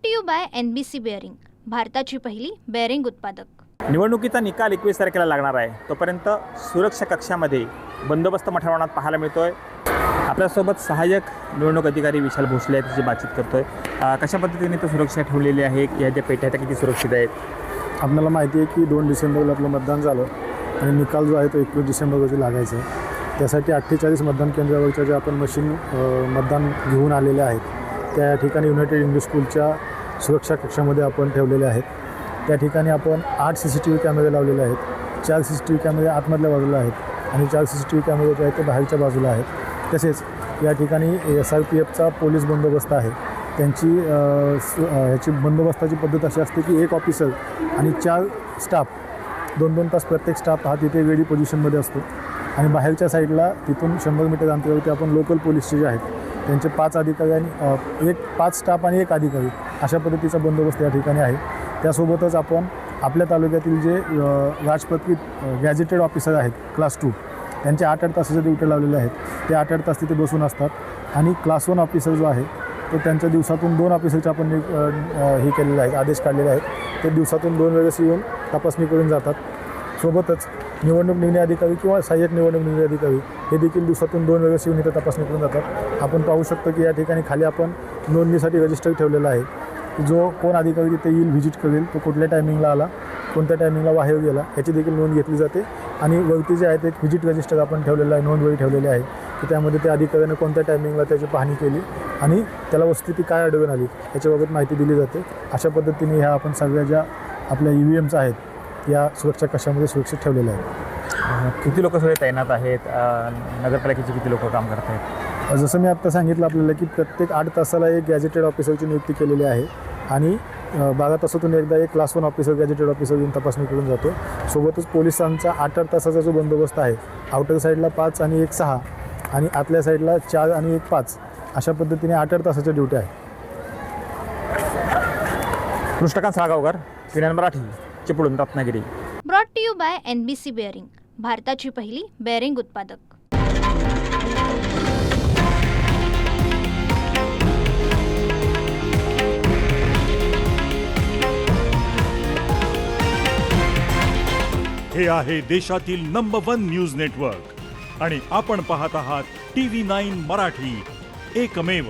To you by NBC bearing, भारताची पहिली bearing उत्पादक। निवडणुकीचा निकाल 21 तारखेला लागणार आहे। तोपर्यंत सुरक्षा कक्षामध्ये बंदोबस्त मोठ्या प्रमाणात पाहायला मिळतोय। आपल्यासोबत सहाय्यक निवडणूक अधिकारी विशाल भोसले त्याची बातचीत करतोय। कशा पद्धतीने तो सुरक्षा ठेवलेली आहे, या ज्या पेट्या त्या किती सुरक्षित आहेत? आपल्याला माहिती आहे की 2 डिसेंबरला आपलं मतदान झालं आणि निकाल जो आहे तो 21 डिसेंबर रोजी लागायचा आहे। त्यासाठी 48 मतदान केंद्रावरच्या ज्या आपण मशीन मतदान घेऊन आलेल्या आहेत त्या ठिकाणी युनायटेड इंग्लिश स्कूलच्या सुरक्षा कक्षामध्ये आपण ठेवलेले आहेत। त्या ठिकाणी आपण 8 CCTV कॅमेरे लावलेले आहेत। 4 CCTV कॅमेरे आतमधल्या बाजूला आहेत आणि 4 CCTV कॅमेरे जे आहेत ते बाहेरच्या बाजूला आहेत। तसेच या ठिकाणी SRPFचा पोलीस बंदोबस्त आहे। त्यांची ह्याची बंदोबस्ताची पद्धत अशी असते की 1 ऑफिसर आणि 4 स्टाफ 2-2 तास प्रत्येक स्टाफ हा तिथे वेगळी पोझिशनमध्ये असतो आणि बाहेरच्या साईडला तिथून 100 मीटर अंतरावरती आपण लोकल पोलीसचे जे आहेत त्यांचे 5 अधिकारी आणि 5 स्टाफ आणि 1 अधिकारी अशा पद्धतीचा बंदोबस्त या ठिकाणी आहे। त्यासोबतच आपण आपल्या तालुक्यातील जे राजपत्रित गॅजेटेड ऑफिसर आहेत क्लास 2 त्यांचे 8-8 तासाच्या ड्युटी लावलेले आहेत। ते 8-8 तास तिथे बसून असतात आणि क्लास 1 ऑफिसर जो आहे तो त्यांच्या दिवसातून 2 ऑफिसरचे आपण हे केलेले आहेत, आदेश काढलेले आहेत। ते दिवसातून 2 वेळेस येऊन तपासणी करून जातात। सोबतच निवडणूक निर्णय अधिकारी किंवा सहाय्यक निवडणूक निर्णय अधिकारी हे देखील दिवसातून 2 वेळेस येऊन इथं तपासणी करून जातात। आपण पाहू शकतो की या ठिकाणी खाली आपण नोंदणीसाठी रजिस्टर ठेवलेला आहे। जो कोण अधिकारी तिथे येईल व्हिजिट करेल तो कुठल्या टायमिंगला आला, कोणत्या टायमिंगला बाहेर गेला याची देखील नोंद घेतली जाते। आणि वरती जे आहे ते एक व्हिजिट रजिस्टर आपण ठेवलेलं आहे, नोंदवही ठेवलेली आहे की त्यामध्ये त्या अधिकाऱ्याने कोणत्या टायमिंगला त्याची पाहणी केली आणि त्याला वस्तुस्थिती काय आढळून आली याच्याबाबत माहिती दिली जाते। अशा पद्धतीने ह्या आपण सगळ्या ज्या आपल्या EVMs आहेत या सुरक्षा कक्षामध्ये सुरक्षित ठेवलेल्या आहेत। किती लोक सगळे तैनात आहेत? नगरपालिकेचे किती लोक काम करत आहेत? जसं मी आत्ता सांगितलं आपल्याला की प्रत्येक 8 तासाला एक गॅजेटेड ऑफिसरची नियुक्ती केलेली आहे आणि 12 तासातून एकदा एक क्लास 1 ऑफिसर गॅजेटेड ऑफिसर येऊन तपासणी करून जातो। सोबतच पोलिसांचा 8-8 तासाचा जो बंदोबस्त आहे, आउटर साईडला 5 आणि 1 6 आणि आतल्या साईडला 4 आणि 1 5 अशा पद्धतीने 8-8 तासाच्या ड्युटी आहे। Krishnakant Salgaonkar, Kiran Marathi, Chiplun, Ratnagiri. Brought to you by NBC bearing, भारताची पहिली बेअरिंग उत्पादक। हे आहे देशातील नंबर 1 न्यूज नेटवर्क आणि आपण पाहत आहात TV9 मराठी, एकमेव।